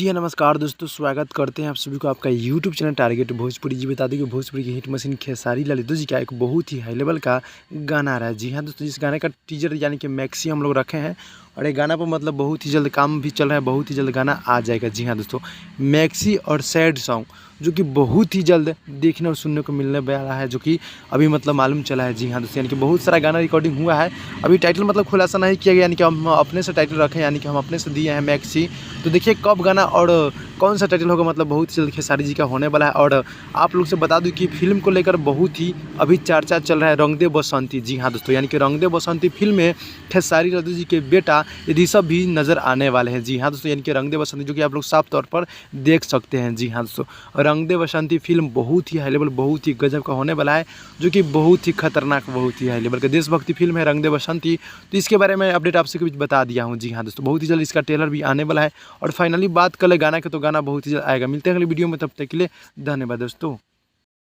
हाँ, नमस्कार दोस्तों, स्वागत करते हैं आप सभी को आपका यूट्यूब चैनल टारगेट भोजपुरी। जी बता दें कि भोजपुरी की हिट मशीन खेसारी लाल यादव जी का एक बहुत ही हाई लेवल का गाना आ रहा है। जी हाँ दोस्तों, इस गाने का टीजर यानी कि मैक्सी हम लोग रखे हैं और ये गाना पर मतलब बहुत ही जल्द काम भी चल रहा है, बहुत ही जल्द गाना आ जाएगा। जी हाँ दोस्तों, मैक्सी और सैड सॉन्ग जो कि बहुत ही जल्द देखने और सुनने को मिलने वाला है, जो कि अभी मतलब मालूम चला है। जी हाँ दोस्तों, यानी कि बहुत सारा गाना रिकॉर्डिंग हुआ है। अभी टाइटल मतलब खुलासा नहीं किया गया, यानी कि हम अपने से टाइटल रखें, यानी कि हम अपने से दिए हैं मैक्सी। तो देखिए कब गाना और कौन सा टाइटल होगा, मतलब बहुत जल्द खेसारी जी का होने वाला है। और आप लोग से बता दूं कि फिल्म को लेकर बहुत ही अभी चर्चा चल रहा है, रंग दे बसंती। जी हाँ दोस्तों, यानी कि रंग दे बसंती फिल्म में खेसारी यादव जी के बेटा ऋषभ भी नज़र आने वाले हैं। जी हाँ दोस्तों, यानी कि रंग दे बसंती जो कि आप लोग साफ तौर पर देख सकते हैं। जी हाँ दोस्तों, रंग दे बसंती फिल्म बहुत ही हाई लेवल, बहुत ही गजब का होने वाला है, जो कि बहुत ही खतरनाक, बहुत ही हाई लेवल का देशभक्ति फिल्म है रंग दे बसंती। तो इसके बारे में अपडेट आपसे कुछ बता दिया हूँ। जी हाँ दोस्तों, बहुत ही जल्द इसका ट्रेलर भी आने वाला है। और फाइनली बात कर ले गाना की, तो गाना बहुत ही जल्द आएगा। मिलते हैं अगली वीडियो में, तब तक के लिए धन्यवाद दोस्तों।